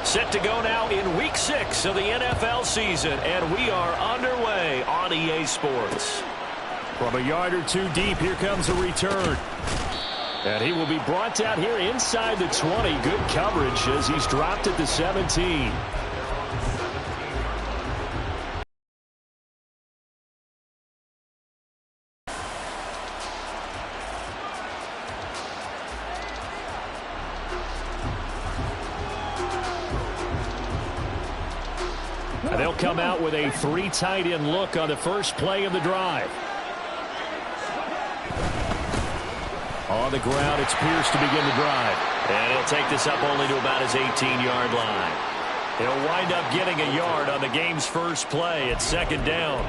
Set to go now in Week 6 of the NFL season, and we are underway on EA Sports. From a yard or two deep, here comes a return. And he will be brought down here inside the 20. Good coverage as he's dropped at the 17. And they'll come out with a 3 tight end look on the first play of the drive. On the ground, it's Pierce to begin the drive. And he'll take this up only to about his 18-yard line. He'll wind up getting a yard on the game's first play at second down.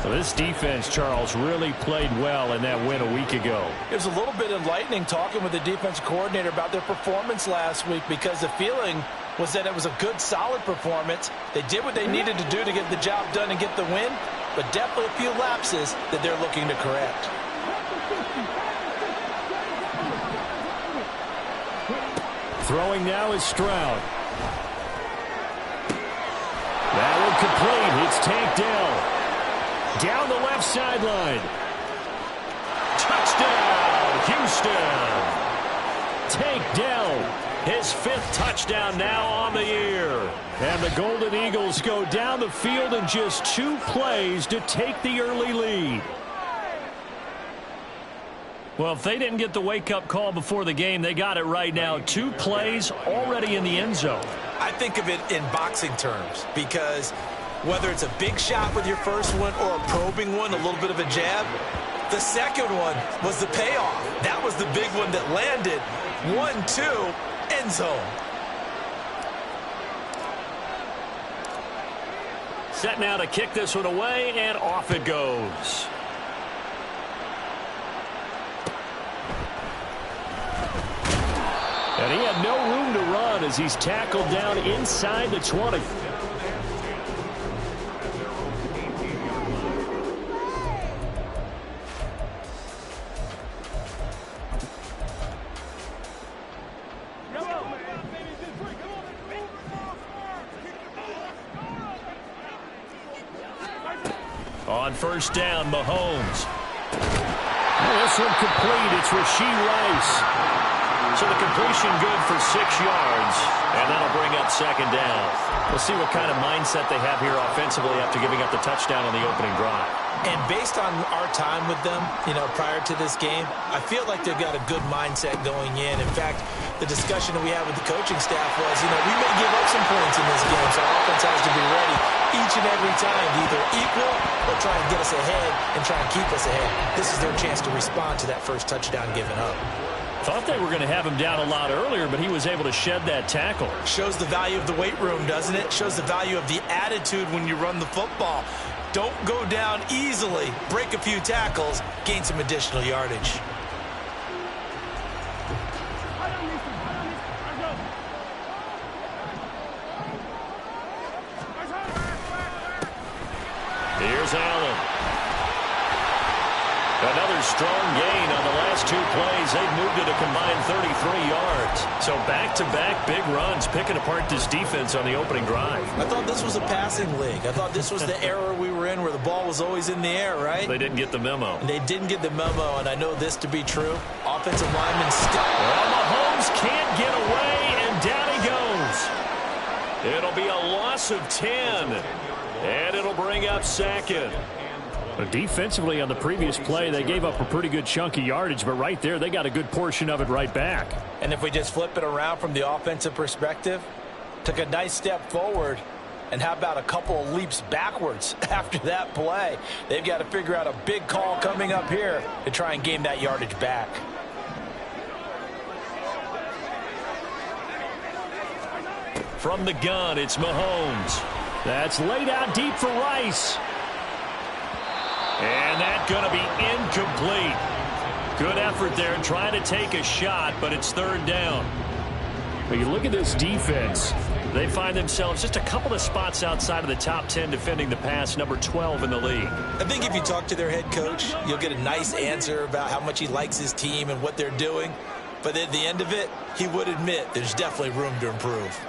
So this defense, Charles, really played well in that win a week ago. It was a little bit enlightening talking with the defense coordinator about their performance last week, because the feeling was that it was a good, solid performance. They did what they needed to do to get the job done and get the win, but definitely a few lapses that they're looking to correct. Throwing now is Stroud. That one complete. It's tanked down. Down the left sideline. Touchdown, Houston. Tanked down. His 5th touchdown now on the year. And the Golden Eagles go down the field in just 2 plays to take the early lead. Well, if they didn't get the wake-up call before the game, they got it right now. 2 plays already in the end zone. I think of it in boxing terms, because whether it's a big shot with your first one or a probing one, a little bit of a jab, the second one was the payoff. That was the big one that landed. 1-2, end zone. Set now to kick this one away, and off it goes. And he had no room to run as he's tackled down inside the 20. On first down, Mahomes. This one complete. It's Rashee Rice. So the completion good for 6 yards, and that'll bring up second down. We'll see what kind of mindset they have here offensively after giving up the touchdown on the opening drive. And based on our time with them, prior to this game, I feel like they've got a good mindset going in. In fact, the discussion that we had with the coaching staff was, we may give up some points in this game, so our offense has to be ready each and every time to either equal or try and get us ahead and try and keep us ahead. This is their chance to respond to that first touchdown given up. Thought they were going to have him down a lot earlier, but he was able to shed that tackle. Shows the value of the weight room, doesn't it? Shows the value of the attitude when you run the football. Don't go down easily. Break a few tackles. Gain some additional yardage. Here's Allen. Another strong gain on the last 2 plays. They've moved it a combined 33 yards. So back-to-back big runs, picking apart this defense on the opening drive. I thought this was a passing league. I thought this was the era we were in where the ball was always in the air, right? They didn't get the memo. They didn't get the memo, and I know this to be true. Offensive lineman stuck. Well, Mahomes can't get away, and down he goes. It'll be a loss of 10, and it'll bring up second. Defensively on the previous play, they gave up a pretty good chunk of yardage, but right there, they got a good portion of it right back. And if we just flip it around from the offensive perspective, took a nice step forward, and how about a couple of leaps backwards after that play? They've got to figure out a big call coming up here to try and gain that yardage back. From the gun, it's Mahomes. That's laid out deep for Rice. And that's going to be incomplete. Good effort there trying to take a shot, but it's third down. But you look at this defense. They find themselves just a couple of spots outside of the top 10 defending the pass, number 12 in the league. I think if you talk to their head coach, you'll get a nice answer about how much he likes his team and what they're doing. But at the end of it, he would admit there's definitely room to improve.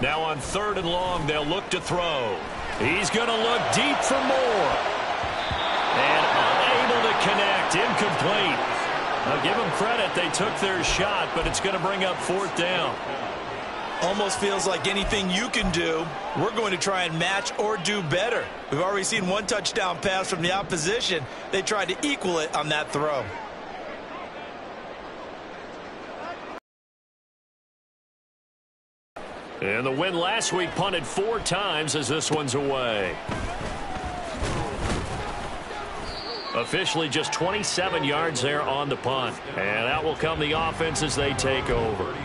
Now on 3rd and long, they'll look to throw. He's going to look deep for more. And unable to connect. Incomplete. I'll give them credit. They took their shot, but it's going to bring up 4th down. Almost feels like anything you can do, we're going to try and match or do better. We've already seen one touchdown pass from the opposition. They tried to equal it on that throw. And the win last week punted 4 times as this one's away. Officially just 27 yards there on the punt. And out will come the offense as they take over.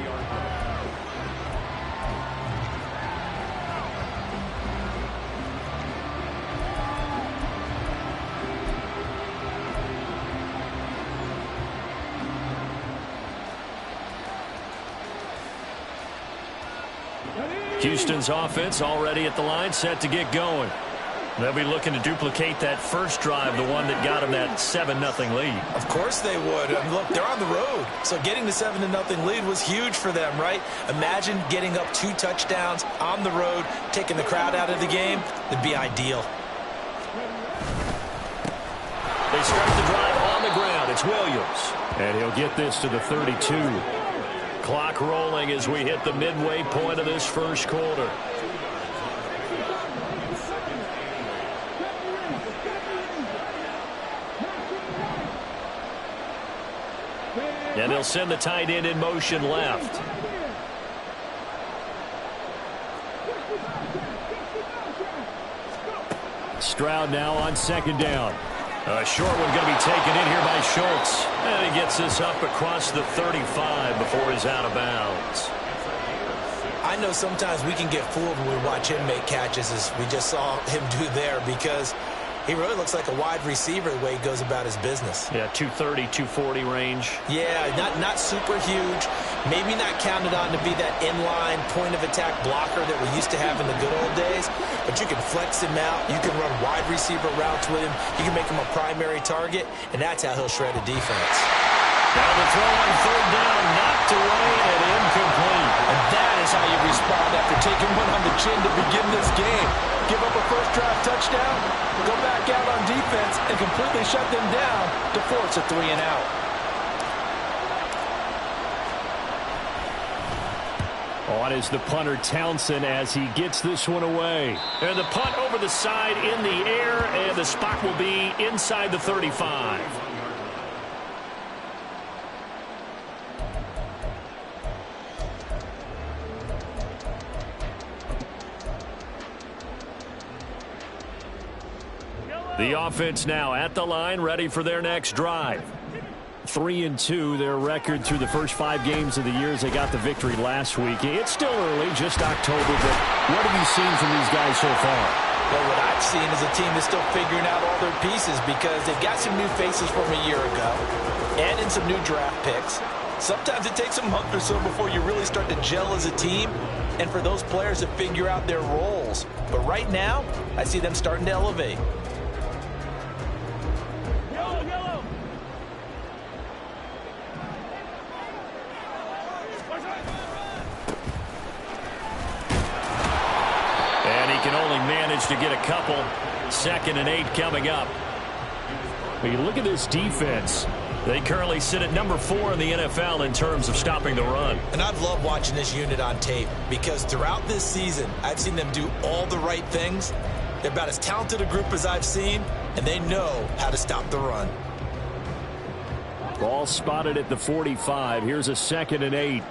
Houston's offense already at the line, set to get going. They'll be looking to duplicate that first drive, the one that got them that 7-0 lead. Of course they would. I mean, look, they're on the road. So getting the 7-0 lead was huge for them, right? Imagine getting up 2 touchdowns on the road, taking the crowd out of the game. It'd be ideal. They start the drive on the ground. It's Williams. And he'll get this to the 32. Clock rolling as we hit the midway point of this first quarter. And they'll send the tight end in motion left. Stroud now on 2nd down. A short one going to be taken in here by Schultz. And he gets this up across the 35 before he's out of bounds. I know sometimes we can get fooled when we watch him make catches, as we just saw him do there, because he really looks like a wide receiver the way he goes about his business. Yeah, 230, 240 range. Yeah, not super huge. Maybe not counted on to be that inline point-of-attack blocker that we used to have in the good old days. But you can flex him out. You can run wide receiver routes with him. You can make him a primary target, and that's how he'll shred a defense. Now the throw on 3rd down, knocked away and incomplete. And that is how you respond after taking one on the chin to begin this game. Give up a first drive touchdown, go back out on defense, and completely shut them down to force a 3-and-out. On is the punter Townsend as he gets this one away. And the punt over the side in the air, and the spot will be inside the 35. The offense now at the line, ready for their next drive. 3-2, their record through the first 5 games of the year as they got the victory last week. It's still early, just October, but what have you seen from these guys so far? Well, what I've seen is a team that's still figuring out all their pieces, because they've got some new faces from a year ago and in some new draft picks. Sometimes it takes a month or so before you really start to gel as a team and for those players to figure out their roles. But right now, I see them starting to elevate. Can only manage to get a couple. 2nd and 8 coming up. When you look at this defense, they currently sit at number 4 in the NFL in terms of stopping the run. And I've loved watching this unit on tape, because throughout this season, I've seen them do all the right things. They're about as talented a group as I've seen, and they know how to stop the run. Ball spotted at the 45. Here's a 2nd and 8.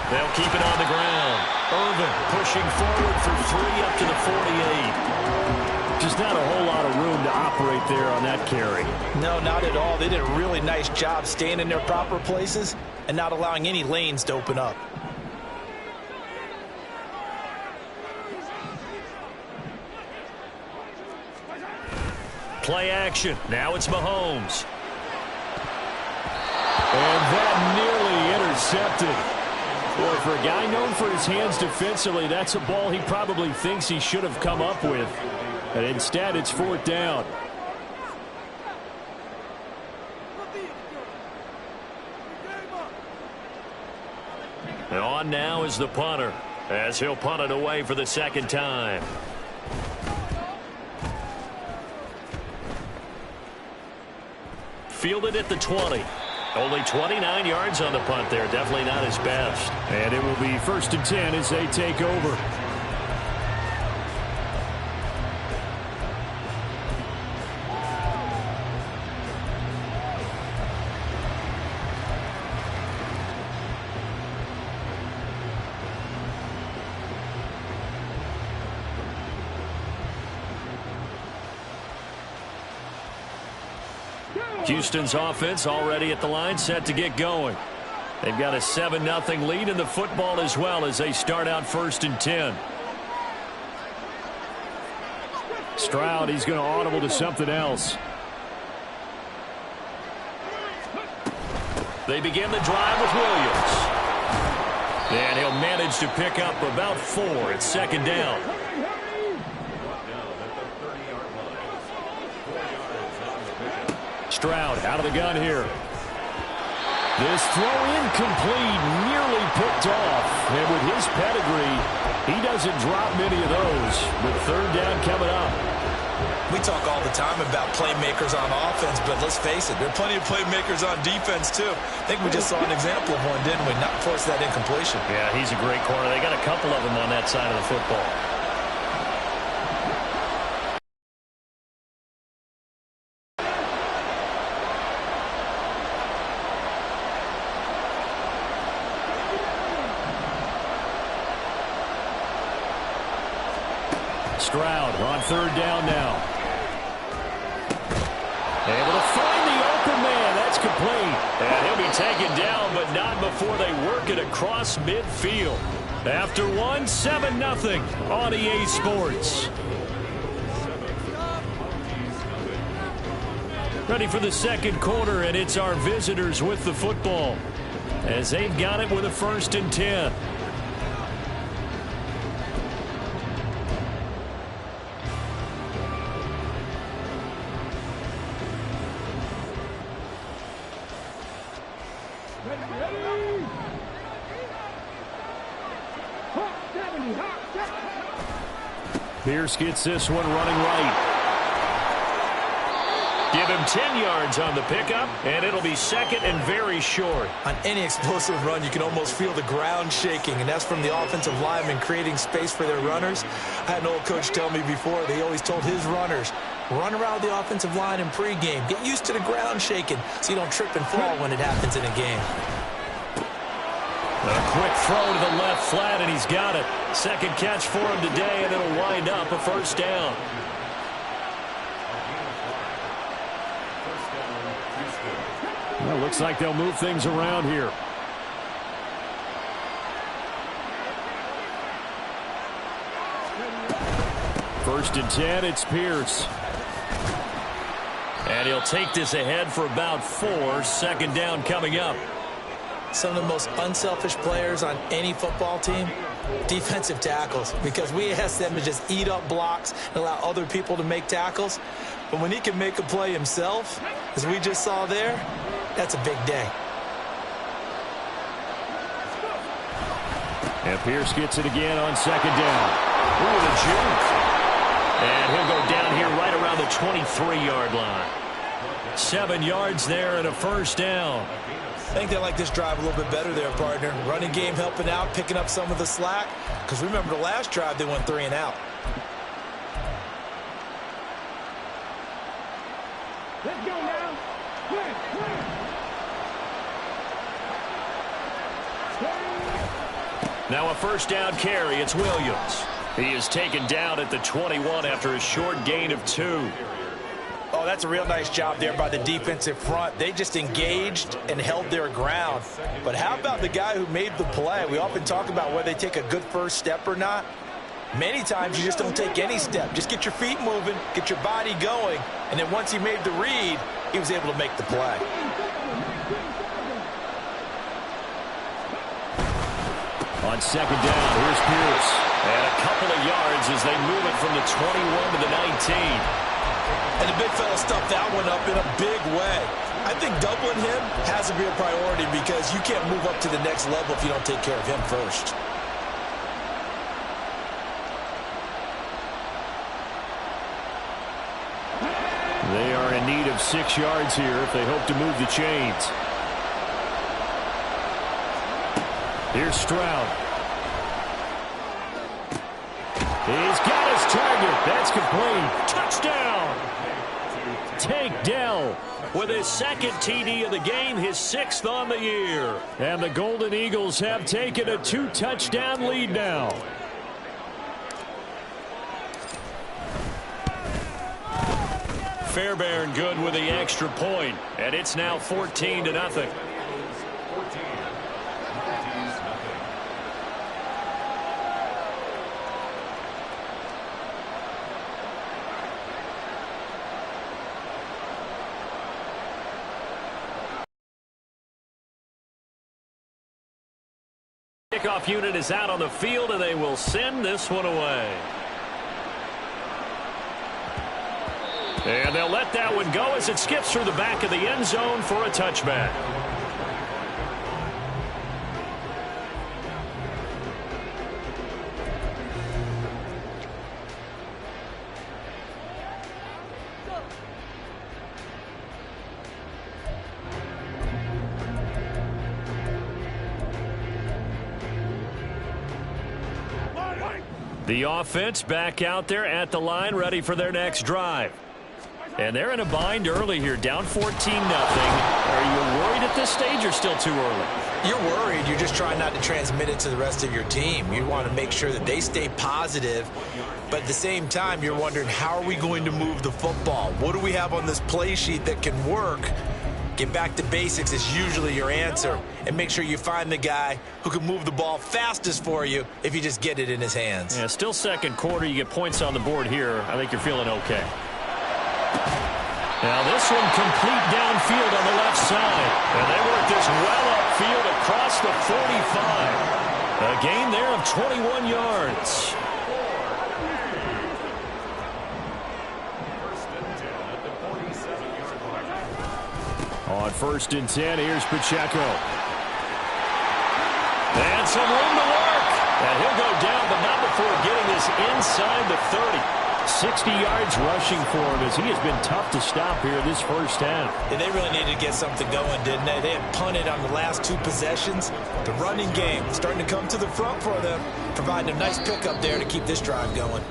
They'll keep it on the ground. Irvin pushing forward for 3 up to the 48. Just not a whole lot of room to operate there on that carry. No, not at all. They did a really nice job staying in their proper places and not allowing any lanes to open up. Play action. Now it's Mahomes. And that nearly intercepted. Boy, for a guy known for his hands defensively, that's a ball he probably thinks he should have come up with. And instead, it's 4th down. And on now is the punter, as he'll punt it away for the second time. Fielded at the 20. Only 29 yards on the punt there. Definitely not his best. And it will be 1st and 10 as they take over. Houston's offense already at the line, set to get going. They've got a 7-0 lead in the football as well as they start out 1st and 10. Stroud, he's going to audible to something else. They begin the drive with Williams. And he'll manage to pick up about 4 at 2nd down. Stroud out of the gun here. This throw incomplete, nearly picked off. And with his pedigree, he doesn't drop many of those. But 3rd down coming up. We talk all the time about playmakers on offense, but let's face it, there are plenty of playmakers on defense too. I think we just saw an example of one, didn't we? Not force that incompletion. Yeah, he's a great corner. They got a couple of them on that side of the football. Stroud on 3rd down now. Able to find the open man. That's complete. And he'll be taken down, but not before they work it across midfield. After 7-0 on EA Sports. Ready for the 2nd quarter, and it's our visitors with the football as they've got it with a 1st and 10. Pierce gets this one running right. Give him 10 yards on the pickup, and it'll be 2nd and very short. On any explosive run, you can almost feel the ground shaking, and that's from the offensive linemen creating space for their runners. I had an old coach tell me before, they always told his runners, run around the offensive line in pregame. Get used to the ground shaking so you don't trip and fall when it happens in a game. A quick throw to the left flat, and he's got it. 2nd catch for him today, and it'll wind up a 1st down. Well, looks like they'll move things around here. First and 10, it's Pierce. And he'll take this ahead for about 4. 2nd down coming up. Some of the most unselfish players on any football team, defensive tackles, because we ask them to just eat up blocks and allow other people to make tackles. But when he can make a play himself, as we just saw there, that's a big day. And Pierce gets it again on 2nd down. Ooh, the juke. And he'll go down here right around the 23-yard line. 7 yards there and a 1st down. I think they like this drive a little bit better there, partner. Running game helping out, picking up some of the slack. Because remember the last drive, they went 3 and out. Let's go now. Now a 1st down carry. It's Williams. He is taken down at the 21 after a short gain of 2. Oh, that's a real nice job there by the defensive front. They just engaged and held their ground. But how about the guy who made the play? We often talk about whether they take a good first step or not. Many times you just don't take any step. Just get your feet moving, get your body going, and then once he made the read, he was able to make the play. On 2nd down, here's Pierce. And a couple of yards as they move it from the 21 to the 19. And the big fella stuffed that one up in a big way. I think doubling him has a real priority because you can't move up to the next level if you don't take care of him first. They are in need of 6 yards here if they hope to move the chains. Here's Stroud. He's got his target. That's complete. Touchdown. Tank Dell with his second TD of the game, his 6th on the year. And the Golden Eagles have taken a 2-touchdown lead now. Fairbairn good with the extra point, and it's now 14-0. Kickoff unit is out on the field, and they will send this one away. And they'll let that one go as it skips through the back of the end zone for a touchback. The offense back out there at the line, ready for their next drive. And they're in a bind early here, down 14-0. Are you worried at this stage or still too early? You're worried. You're just trying not to transmit it to the rest of your team. You want to make sure that they stay positive. But at the same time, you're wondering, how are we going to move the football? What do we have on this play sheet that can work? Get back to basics is usually your answer. And make sure you find the guy who can move the ball fastest for you if you just get it in his hands. Yeah, still second quarter. You get points on the board here. I think you're feeling okay. Now this one complete downfield on the left side. And they work this well upfield across the 45. A gain there of 21 yards. On 1st and 10, here's Pacheco. And some room to work. And he'll go down, but not before getting this inside the 30. 60 yards rushing for him as he has been tough to stop here this first half. And they really needed to get something going, didn't they? They had punted on the last 2 possessions. The running game starting to come to the front for them, providing a nice pickup there to keep this drive going.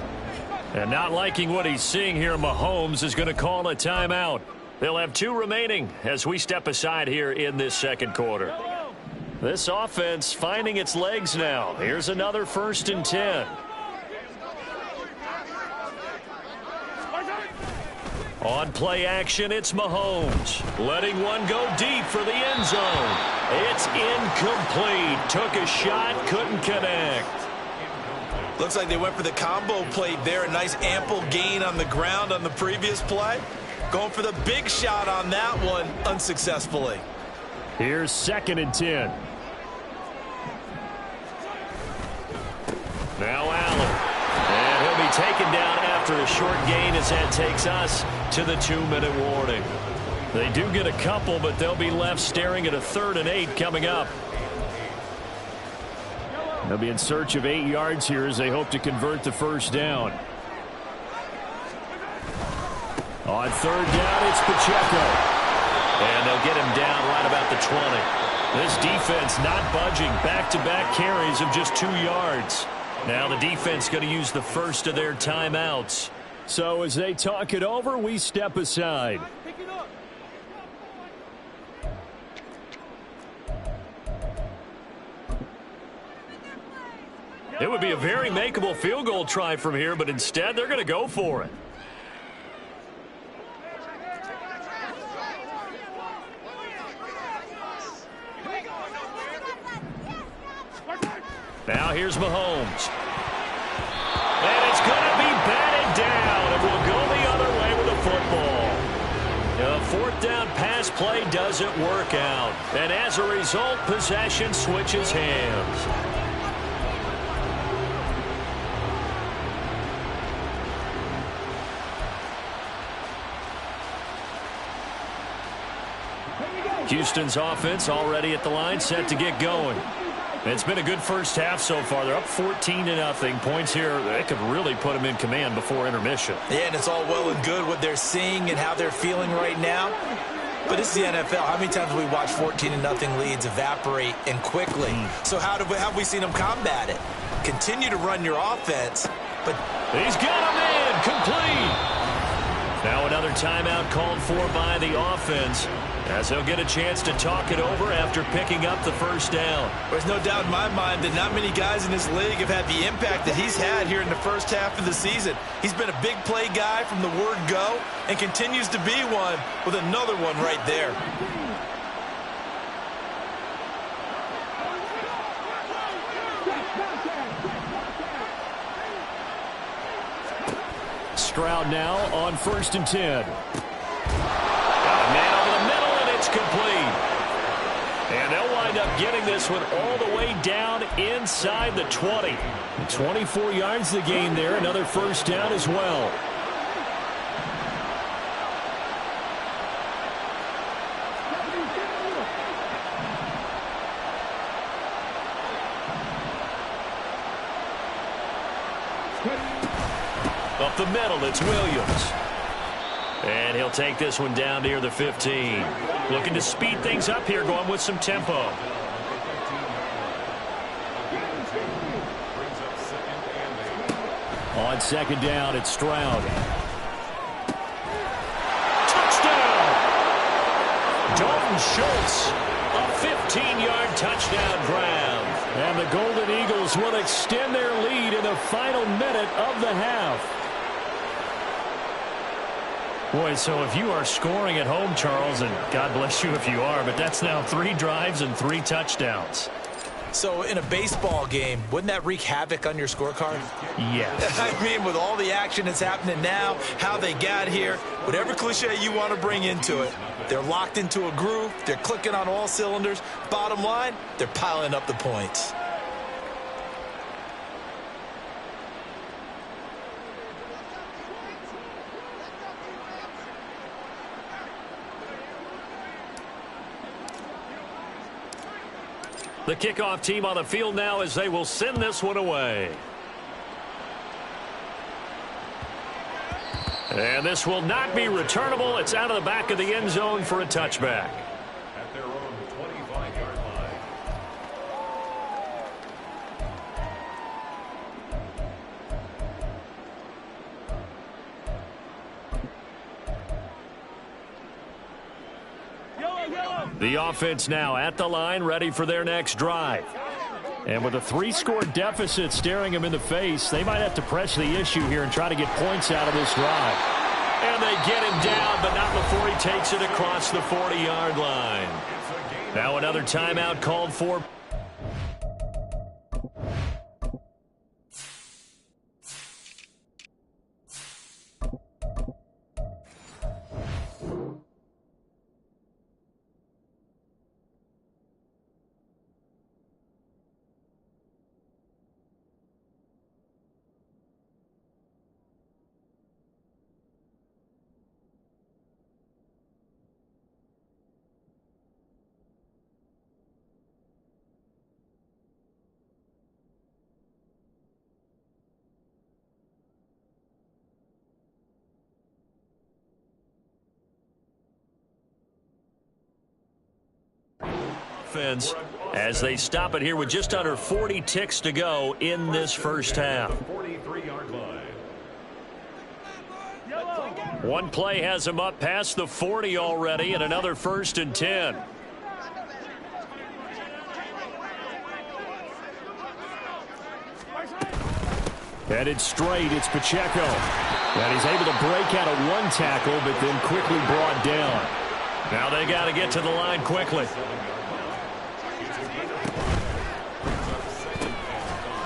And not liking what he's seeing here, Mahomes is going to call a timeout. They'll have 2 remaining as we step aside here in this second quarter. This offense finding its legs now. Here's another 1st and 10. On play action, it's Mahomes. Letting one go deep for the end zone. It's incomplete. Took a shot, couldn't connect. Looks like they went for the combo play there. A nice ample gain on the ground on the previous play. Going for the big shot on that one unsuccessfully. Here's 2nd and 10. Now Allen. And he'll be taken down after a short gain as that takes us to the 2-minute warning. They do get a couple, but they'll be left staring at a 3rd and 8 coming up. They'll be in search of 8 yards here as they hope to convert the first down. On 3rd down, it's Pacheco. And they'll get him down right about the 20. This defense not budging. Back-to-back carries of just 2 yards. Now the defense going to use the first of their timeouts. So as they talk it over, we step aside. It would be a very makeable field goal try from here, but instead they're going to go for it. Now here's Mahomes. And it's going to be batted down. It will go the other way with the football. A 4th down pass play doesn't work out. And as a result, possession switches hands. Houston's offense already at the line, set to get going. It's been a good first half so far. They're up 14-0. Points here, they could really put them in command before intermission. Yeah, and it's all well and good what they're seeing and how they're feeling right now. But it's the NFL. How many times have we watched 14-0 leads evaporate and quickly? So how have we seen them combat it? Continue to run your offense, but he's got him in, complete. Now another timeout called for by the offense, as he'll get a chance to talk it over after picking up the first down. There's no doubt in my mind that not many guys in this league have had the impact that he's had here in the first half of the season. He's been a big play guy from the word go and continues to be one with another one right there. Stroud now on 1st and 10. Got a man over the middle, and it's complete. And they'll wind up getting this one all the way down inside the 20. 24 yards the gain there. Another first down as well. Up the middle, it's Williams. And he'll take this one down near the 15. Looking to speed things up here, going with some tempo. On 2nd down, it's Stroud. Touchdown! Dalton Schultz, a 15-yard touchdown grab. And the Golden Eagles will extend their lead in the final minute of the half. Boy, so if you are scoring at home, Charles, and God bless you if you are, but that's now 3 drives and 3 touchdowns. So in a baseball game, wouldn't that wreak havoc on your scorecard? Yes. I mean, with all the action that's happening now, how they got here, whatever cliche you want to bring into it, they're locked into a groove, they're clicking on all cylinders. Bottom line, they're piling up the points. The kickoff team on the field now as they will send this one away. And this will not be returnable. It's out of the back of the end zone for a touchback. At their own 25-yard line. The offense now at the line, ready for their next drive. And with a 3-score deficit staring them in the face, they might have to press the issue here and try to get points out of this drive. And they get him down, but not before he takes it across the 40-yard line. Now another timeout called for. As they stop it here with just under 40 ticks to go in this first half. 43-yard line. One play has him up past the 40 already, and another 1st and 10. Headed straight, it's Pacheco. And he's able to break out of one tackle, but then quickly brought down. Now they got to get to the line quickly.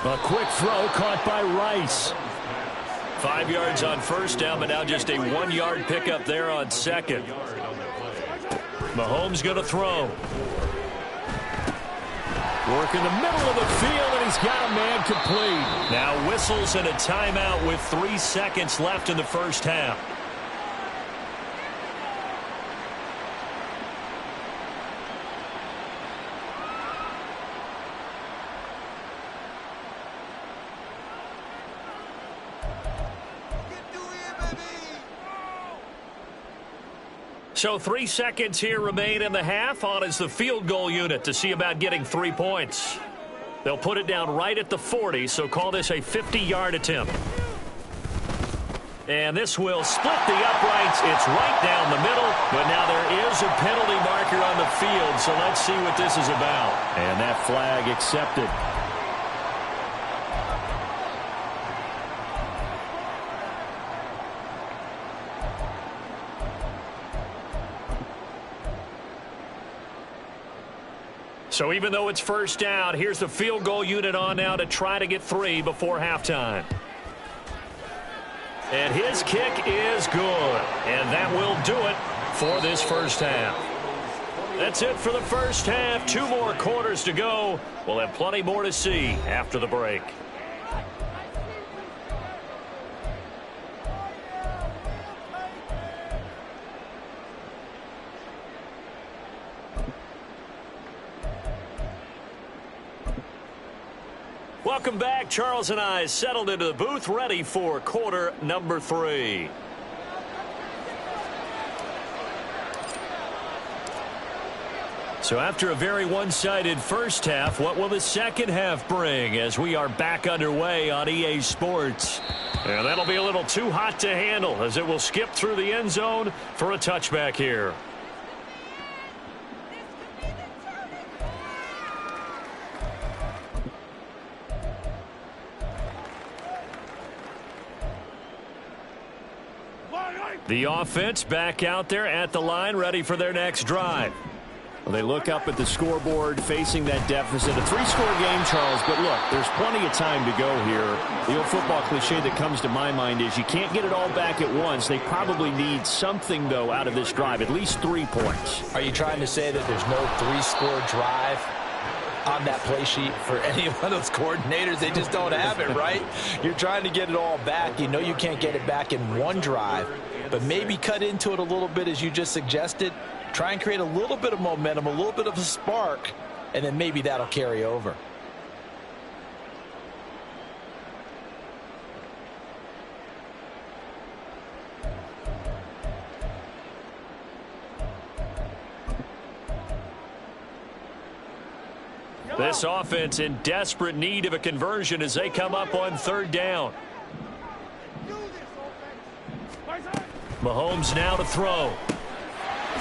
A quick throw caught by Rice. 5 yards on first down, but now just a 1-yard pickup there on second. Mahomes going to throw. Work in the middle of the field, and he's got a man complete. Now whistles and a timeout with 3 seconds left in the first half. So 3 seconds here remain in the half. On is the field goal unit to see about getting 3 points. They'll put it down right at the 40, so call this a 50-yard attempt. And this will split the uprights. It's right down the middle, but now there is a penalty marker on the field, so let's see what this is about. And that flag accepted. So even though it's first down, here's the field goal unit on now to try to get 3 before halftime. And his kick is good. And that will do it for this first half. That's it for the first half. 2 more quarters to go. We'll have plenty more to see after the break. Welcome back. Charles and I settled into the booth, ready for quarter number 3. So after a very one-sided first half, what will the second half bring as we are back underway on EA Sports? And that'll be a little too hot to handle as it will skip through the end zone for a touchback here. The offense back out there at the line, ready for their next drive. Well, they look up at the scoreboard facing that deficit. A 3-score game, Charles, but look, there's plenty of time to go here. The old football cliche that comes to my mind is you can't get it all back at once. They probably need something, though, out of this drive, at least 3 points. Are you trying to say that there's no 3-score drive on that play sheet for any one of those coordinators? They just don't have it, right? You're trying to get it all back. You know you can't get it back in one drive, but maybe cut into it a little bit as you just suggested. Try and create a little bit of momentum, a little bit of a spark, and then maybe that'll carry over. This offense in desperate need of a conversion as they come up on 3rd down. Mahomes now to throw.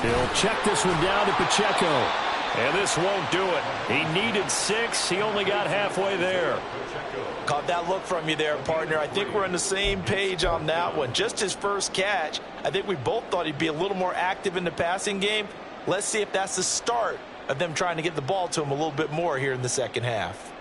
He'll check this one down to Pacheco. And this won't do it. He needed 6. He only got halfway there. Caught that look from you there, partner. I think we're on the same page on that one. Just his first catch. I think we both thought he'd be a little more active in the passing game. Let's see if that's the start of them trying to get the ball to him a little bit more here in the second half.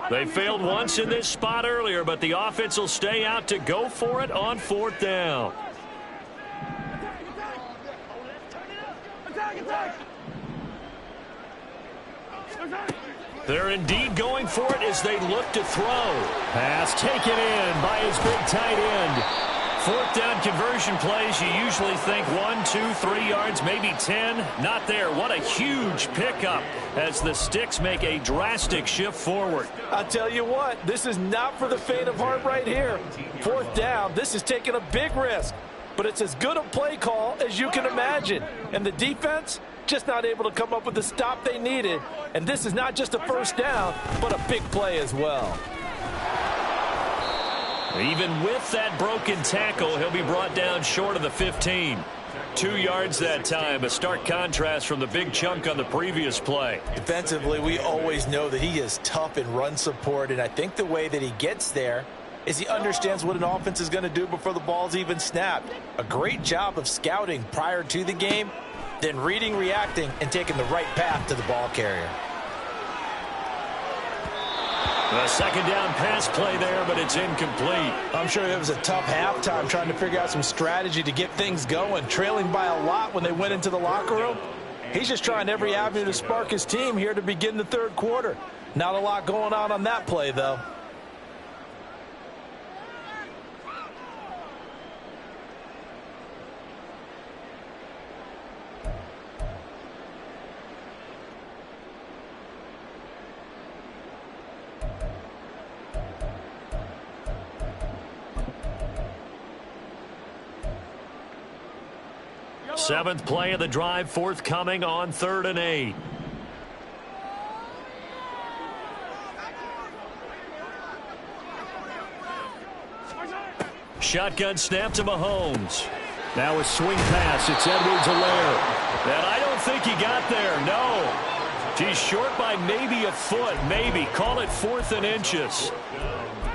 They failed once in this spot earlier, but the offense will stay out to go for it on 4th down. They're indeed going for it as they look to throw. Pass taken in by his big tight end. 4th down conversion plays, you usually think 1, 2, 3 yards, maybe 10. Not there. What a huge pickup as the Sticks make a drastic shift forward. I'll tell you what, this is not for the faint of heart right here. 4th down, this is taking a big risk. But it's as good a play call as you can imagine. And the defense just not able to come up with the stop they needed. And this is not just a first down, but a big play as well. Even with that broken tackle, he'll be brought down short of the 15. 2 yards that time, a stark contrast from the big chunk on the previous play. Defensively, we always know that he is tough in run support, and I think the way that he gets there is he understands what an offense is going to do before the ball's even snapped. A great job of scouting prior to the game, then reading, reacting, and taking the right path to the ball carrier. A 2nd down pass play there, but it's incomplete. I'm sure it was a tough halftime trying to figure out some strategy to get things going. Trailing by a lot when they went into the locker room. He's just trying every avenue to spark his team here to begin the 3rd quarter. Not a lot going on that play, though. 7th play of the drive forthcoming on 3rd and 8. Shotgun snap to Mahomes. Now a swing pass. It's Edwards-Helaire. And I don't think he got there. No. He's short by maybe a foot. Maybe. Call it 4th and inches.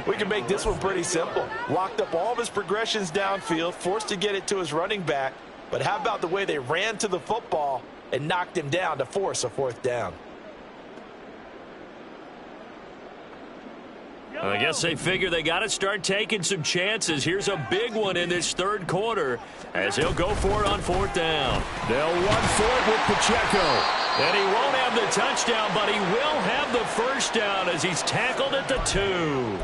We can make this one pretty simple. Locked up all of his progressions downfield, forced to get it to his running back. But how about the way they ran to the football and knocked him down to force a 4th down? I guess they figure they got to start taking some chances. Here's a big one in this 3rd quarter as he'll go for it on 4th down. They'll run for it with Pacheco. And he won't have the touchdown, but he will have the 1st down as he's tackled at the 2.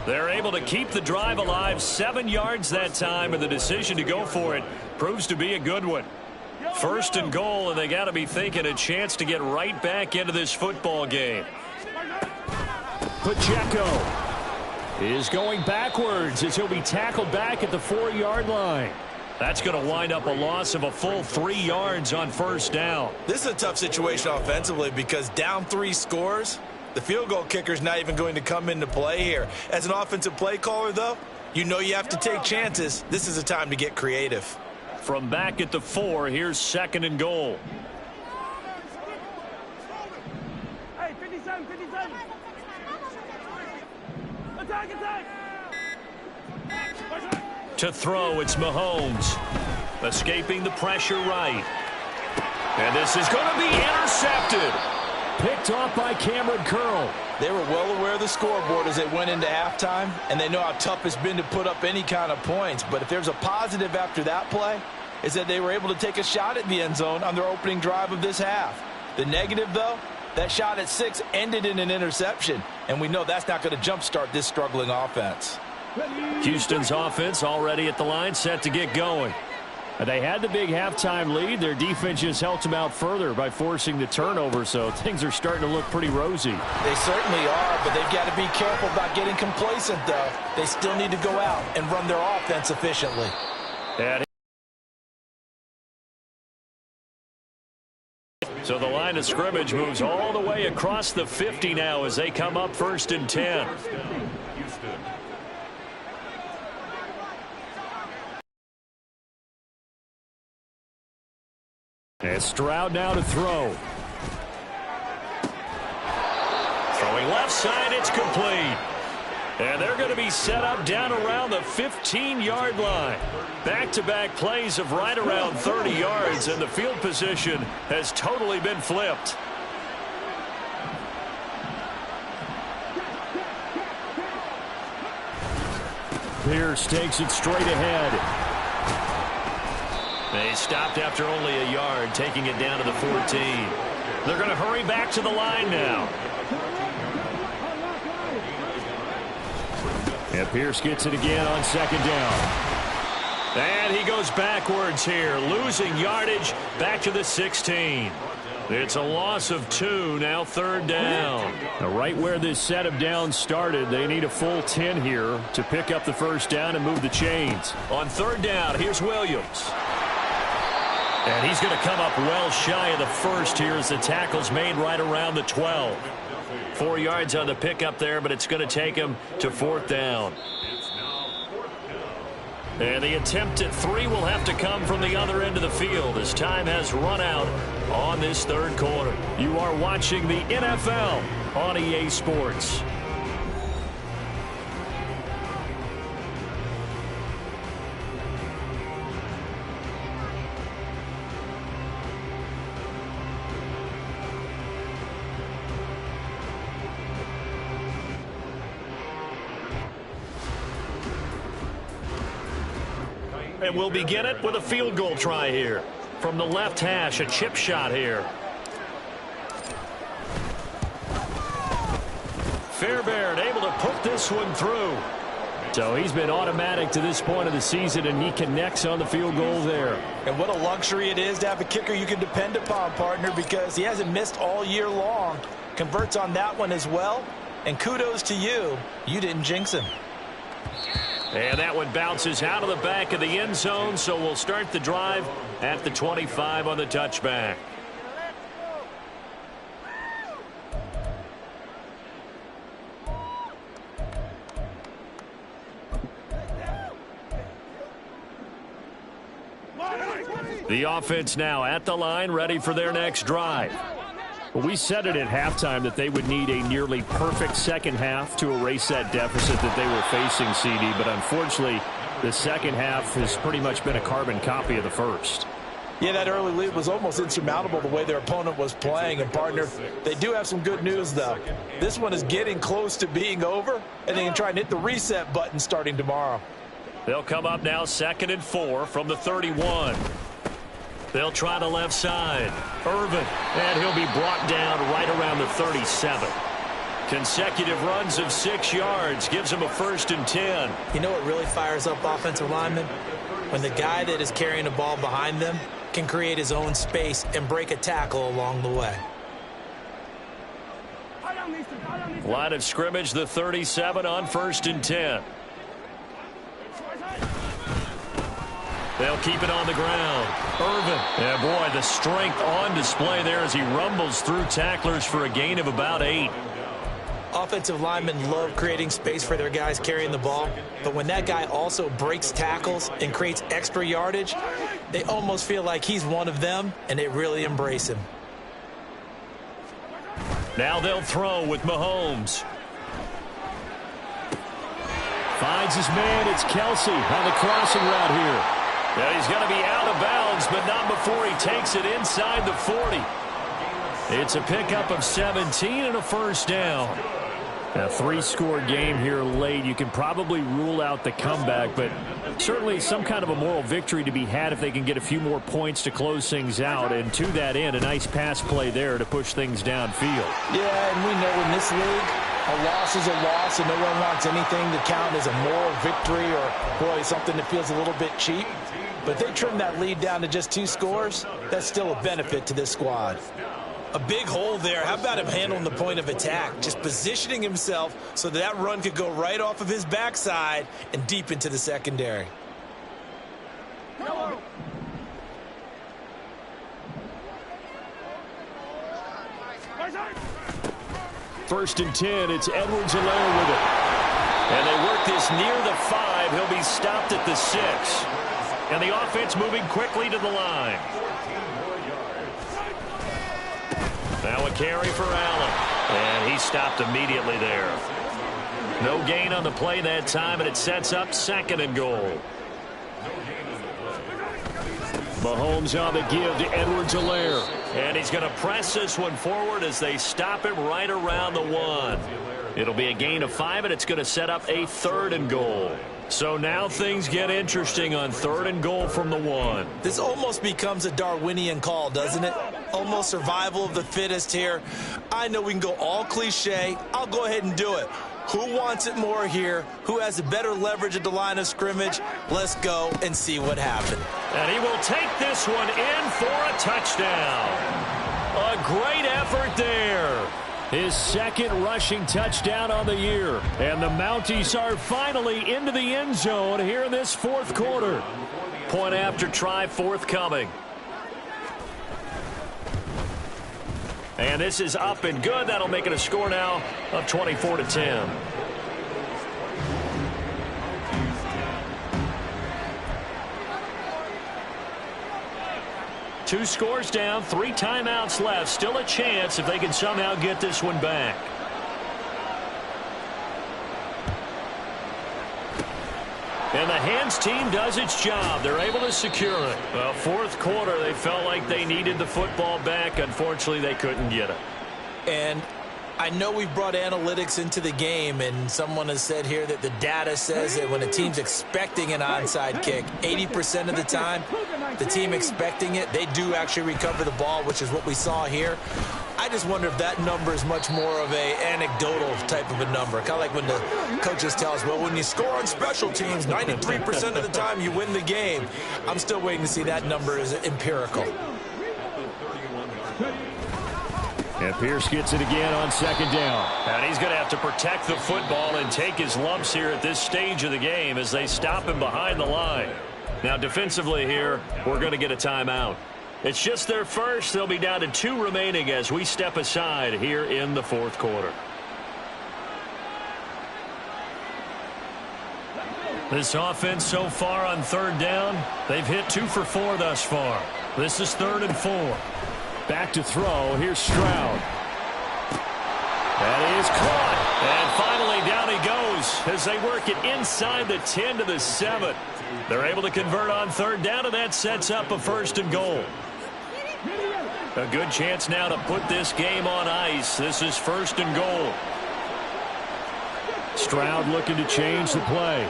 They're able to keep the drive alive, 7 yards that time, and the decision to go for it proves to be a good one. 1st and goal, and they got to be thinking a chance to get right back into this football game. Pacheco is going backwards as he'll be tackled back at the 4-yard line. That's going to wind up a loss of a full 3 yards on 1st down. This is a tough situation offensively because down 3 scores, the field goal kicker's not even going to come into play here. As an offensive play caller, though, you know you have to take chances. This is a time to get creative. From back at the 4, here's 2nd and goal. Hey, 57, 57. Attack, attack. To throw, it's Mahomes. Escaping the pressure right. And this is going to be intercepted. Picked off by Cameron Curl. They were well aware of the scoreboard as they went into halftime, and they know how tough it's been to put up any kind of points. But if there's a positive after that play, is that they were able to take a shot at the end zone on their opening drive of this half. The negative, though, that shot at 6 ended in an interception, and we know that's not going to jumpstart this struggling offense. Houston's offense already at the line, set to get going. They had the big halftime lead. Their defense just helped them out further by forcing the turnover, so things are starting to look pretty rosy. They certainly are, but they've got to be careful about getting complacent, though. They still need to go out and run their offense efficiently. So the line of scrimmage moves all the way across the 50 now as they come up 1st and 10. And Stroud now to throw. Throwing left side, it's complete. And they're going to be set up down around the 15-yard line. Back-to-back plays of right around 30 yards, and the field position has totally been flipped. Pierce takes it straight ahead. They stopped after only a yard, taking it down to the 14. They're going to hurry back to the line now. And Pierce gets it again on 2nd down. And he goes backwards here, losing yardage back to the 16. It's a loss of 2, now 3rd down. Now right where this set of downs started, they need a full 10 here to pick up the 1st down and move the chains. On 3rd down, here's Williams. And he's going to come up well shy of the 1st here as the tackle's made right around the 12. 4 yards on the pickup there, but it's going to take him to 4th down. And the attempt at 3 will have to come from the other end of the field as time has run out on this 3rd quarter. You are watching the NFL on EA Sports. And we'll begin it with a field goal try here. From the left hash, a chip shot here. Fairbairn able to put this one through. So he's been automatic to this point of the season, and he connects on the field goal there. And what a luxury it is to have a kicker you can depend upon, partner, because he hasn't missed all year long. Converts on that one as well. And kudos to you. You didn't jinx him. And that one bounces out of the back of the end zone, so we'll start the drive at the 25 on the touchback. The offense now at the line, ready for their next drive. Well, we said it at halftime that they would need a nearly perfect second half to erase that deficit that they were facing, CD. But unfortunately, the second half has pretty much been a carbon copy of the first. Yeah, that early lead was almost insurmountable the way their opponent was playing. And, partner, they do have some good news, though. This one is getting close to being over, and they can try and hit the reset button starting tomorrow. They'll come up now 2nd and 4 from the 31. They'll try the left side. Irvin, and he'll be brought down right around the 37. Consecutive runs of 6 yards gives him a 1st and 10. You know what really fires up offensive linemen? When the guy that is carrying the ball behind them can create his own space and break a tackle along the way. Line of scrimmage, the 37 on 1st and 10. They'll keep it on the ground. Irvin. Yeah, boy, the strength on display there as he rumbles through tacklers for a gain of about 8. Offensive linemen love creating space for their guys carrying the ball, but when that guy also breaks tackles and creates extra yardage, they almost feel like he's one of them, and they really embrace him. Now they'll throw with Mahomes. Finds his man. It's Kelsey on the crossing route here. Now he's going to be out of bounds, but not before he takes it inside the 40. It's a pickup of 17 and a 1st down. A 3-score game here late. You can probably rule out the comeback, but certainly some kind of a moral victory to be had if they can get a few more points to close things out. And to that end, a nice pass play there to push things downfield. Yeah, and we know in this league, a loss is a loss, and no one wants anything to count as a moral victory or, boy, something that feels a little bit cheap. But if they trim that lead down to just 2 scores, that's still a benefit to this squad. A big hole there. How about him handling the point of attack? Just positioning himself so that run could go right off of his backside and deep into the secondary. First and 10, it's Edwards-Helaire with it. And they work this near the 5. He'll be stopped at the 6. And the offense moving quickly to the line. Now a carry for Allen. And he stopped immediately there. No gain on the play that time, and it sets up 2nd and goal. Mahomes on the give to Edwards-Helaire. And he's going to press this one forward as they stop him right around the 1. It'll be a gain of 5, and it's going to set up a 3rd and goal. So now things get interesting on 3rd and goal from the 1. This almost becomes a Darwinian call, doesn't it? Almost survival of the fittest here. I know we can go all cliche. I'll go ahead and do it. Who wants it more here? Who has a better leverage at the line of scrimmage? Let's go and see what happened. And he will take this one in for a touchdown. A great effort there. His 2nd rushing touchdown on the year. And the Mounties are finally into the end zone here in this 4th quarter. Point after try forthcoming. And this is up and good. That'll make it a score now of 24-10. Two scores down, 3 timeouts left. Still a chance if they can somehow get this one back. And the hands team does its job. They're able to secure it. Well, 4th quarter, they felt like they needed the football back. Unfortunately, they couldn't get it. And I know we've brought analytics into the game, and someone has said here that the data says that when a team's expecting an onside kick, 80% of the time, the team expecting it, they do actually recover the ball, which is what we saw here. I just wonder if that number is much more of a anecdotal type of a number. Kind of like when the coaches tell us, well, when you score on special teams, 93% of the time you win the game. I'm still waiting to see that number is empirical. And Pierce gets it again on second down. And he's going to have to protect the football and take his lumps here at this stage of the game as they stop him behind the line. Now, defensively here, we're going to get a timeout. It's just their first. They'll be down to 2 remaining as we step aside here in the fourth quarter. This offense so far on third down, they've hit 2 for 4 thus far. This is 3rd and 4. Back to throw. Here's Stroud. That is caught. And finally down he goes as they work it inside the 10 to the 7. They're able to convert on third down, and that sets up a 1st and goal. A good chance now to put this game on ice. This is 1st and goal. Stroud looking to change the play.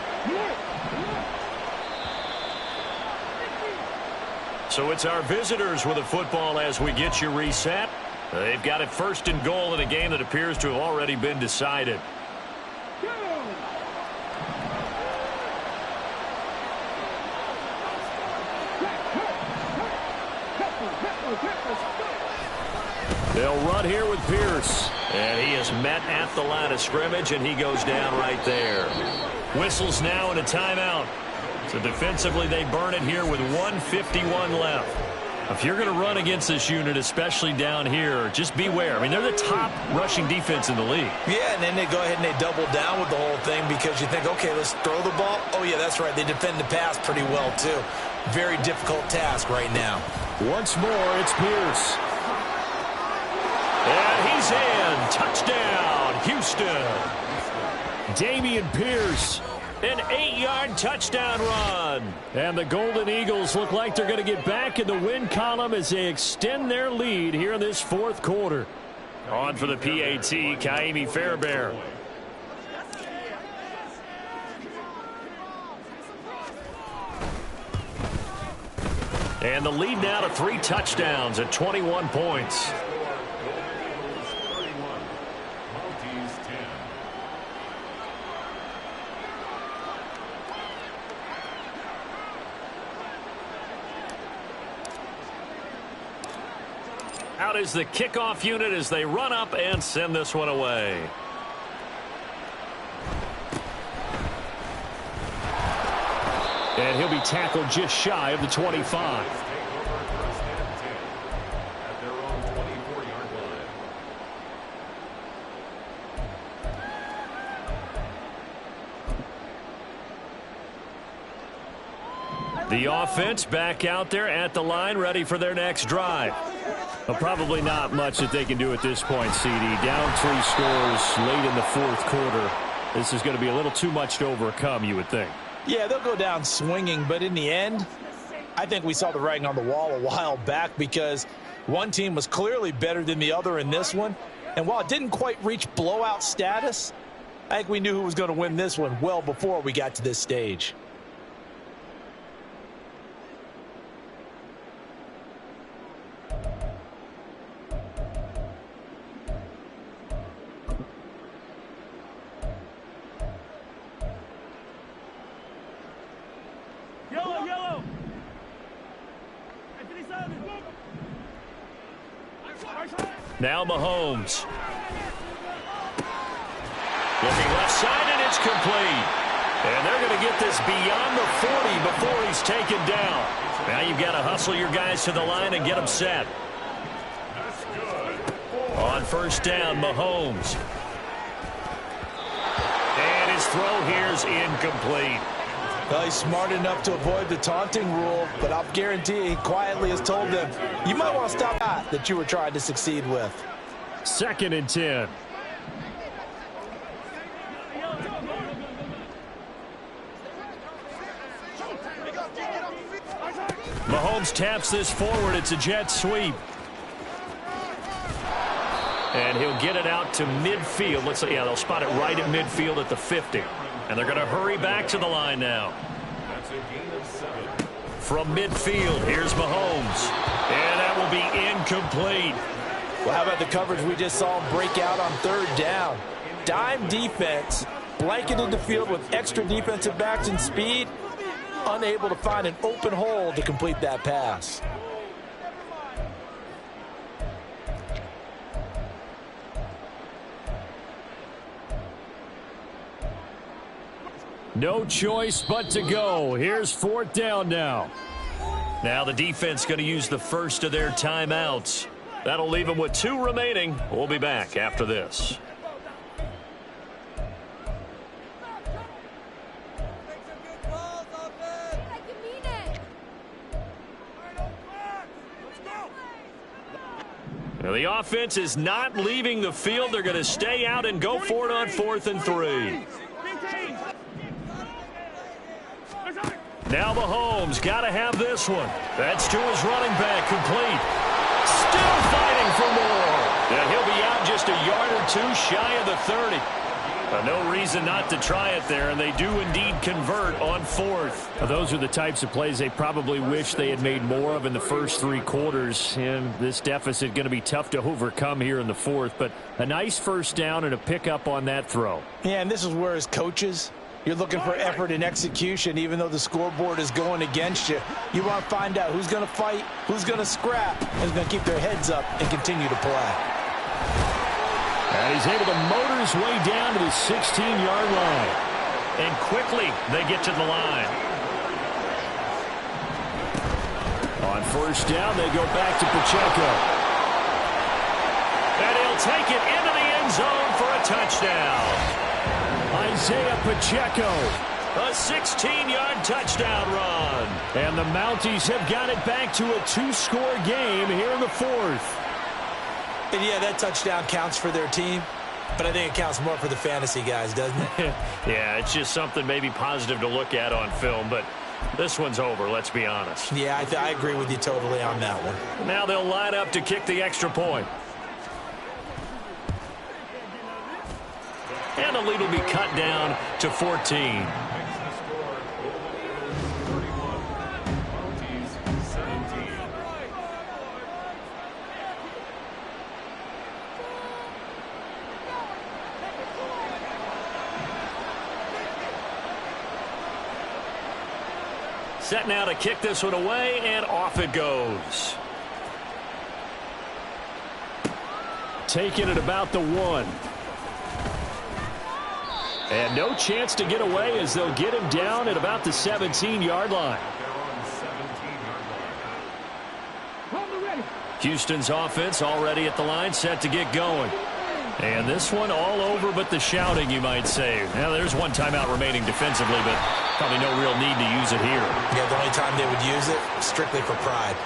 So it's our visitors with the football as we get you reset. They've got it 1st and goal in a game that appears to have already been decided. They'll run here with Pierce. And he is met at the line of scrimmage, and he goes down right there. Whistles now and a timeout. So defensively, they burn it here with 1:51 left. If you're going to run against this unit, especially down here, just beware. I mean, they're the top rushing defense in the league. Yeah, and then they go ahead and they double down with the whole thing because you think, okay, let's throw the ball. Oh, yeah, that's right. They defend the pass pretty well, too. Very difficult task right now. Once more, it's Pierce. And he's in. Touchdown, Houston. Dameon Pierce. An 8-yard touchdown run. And the Golden Eagles look like they're going to get back in the win column as they extend their lead here in this fourth quarter. On for the PAT, Kaimi Fairbairn. And the lead now to 3 touchdowns at 21 points. Out is the kickoff unit as they run up and send this one away. And he'll be tackled just shy of the 25. At their own 24-yard line. The offense back out there at the line, ready for their next drive. Well, probably not much that they can do at this point, CD. Down 3 scores late in the fourth quarter. This is going to be a little too much to overcome, you would think. Yeah, they'll go down swinging, but in the end, I think we saw the writing on the wall a while back because one team was clearly better than the other in this one. And while it didn't quite reach blowout status, I think we knew who was going to win this one well before we got to this stage. Yellow. Now Mahomes. Looking left side, and it's complete. And they're going to get this beyond the 40 before he's taken down. Now you've got to hustle your guys to the line and get them set. On first down, Mahomes. And his throw here's incomplete. Well, he's smart enough to avoid the taunting rule, but I'll guarantee he quietly has told them, you might want to stop that you were trying to succeed with. 2nd and 10. Mahomes taps this forward. It's a jet sweep. And he'll get it out to midfield. Let's say, yeah, they'll spot it right at midfield at the 50. And they're going to hurry back to the line now. That's a gain of 7. From midfield, here's Mahomes. And that will be incomplete. Well, how about the coverage we just saw him break out on third down? Dime defense, blanketed the field with extra defensive backs and speed, unable to find an open hole to complete that pass. No choice but to go. Here's 4th down now. Now the defense going to use the first of their timeouts. That'll leave them with 2 remaining. We'll be back after this. Now the offense is not leaving the field. They're going to stay out and go for it on 4th and 3. Now Mahomes got to have this one. That's to his running back, complete. Still fighting for more. And he'll be out just a yard or 2 shy of the 30. No reason not to try it there, and they do indeed convert on 4th. Those are the types of plays they probably wish they had made more of in the first 3 quarters. And this deficit going to be tough to overcome here in the 4th. But a nice first down and a pickup on that throw. Yeah, and this is where as coaches, you're looking for effort and execution, even though the scoreboard is going against you. You want to find out who's going to fight, who's going to scrap, and who's going to keep their heads up and continue to play. And he's able to motor his way down to the 16-yard line. And quickly they get to the line. On first down, they go back to Pacheco. And he'll take it into the end zone for a touchdown. Isaiah Pacheco. A 16-yard touchdown run. And the Mounties have got it back to a 2-score game here in the 4th. And yeah, that touchdown counts for their team, but I think it counts more for the fantasy guys, doesn't it? Yeah, it's just something maybe positive to look at on film, but this one's over, let's be honest. Yeah, I agree with you totally on that one. Now they'll line up to kick the extra point. And the lead will be cut down to 14. Set now to kick this one away, and off it goes. Taking it about the 1. And no chance to get away as they'll get him down at about the 17-yard line. Houston's offense already at the line, set to get going. And this one all over but the shouting, you might say. Now, there's one timeout remaining defensively, but probably no real need to use it here. Yeah, the only time they would use it, strictly for pride.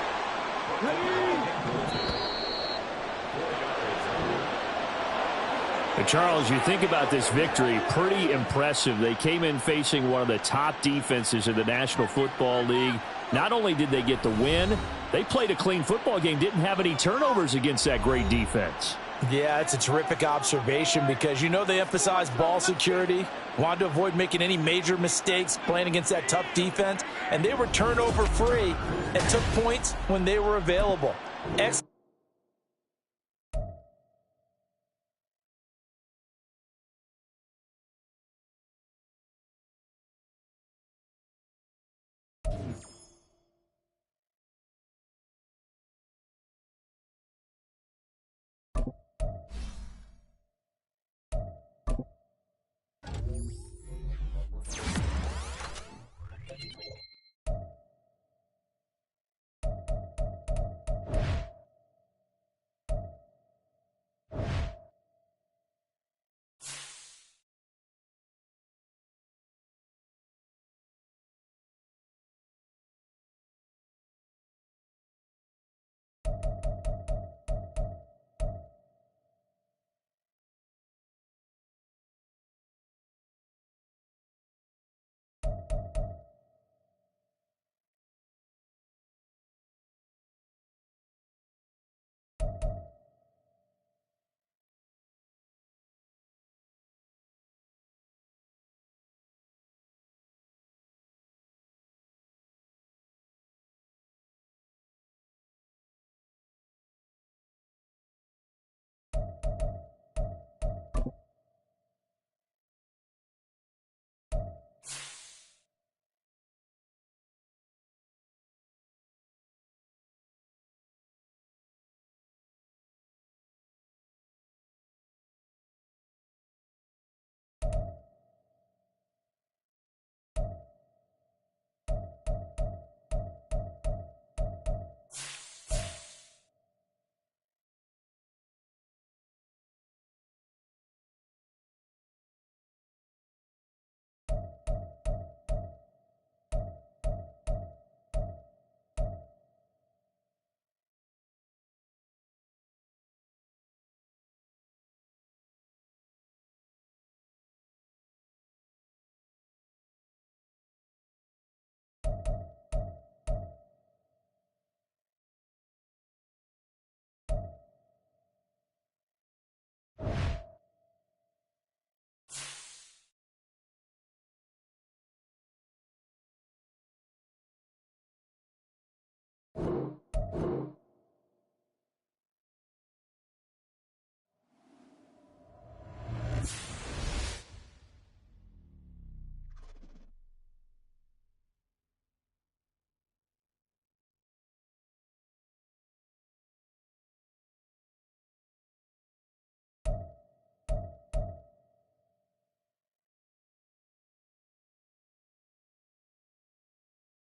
And Charles, you think about this victory, pretty impressive. They came in facing one of the top defenses in the National Football League. Not only did they get the win, they played a clean football game, didn't have any turnovers against that great defense. Yeah, it's a terrific observation because, you know, they emphasize ball security, wanted to avoid making any major mistakes playing against that tough defense, and they were turnover free and took points when they were available. Excellent.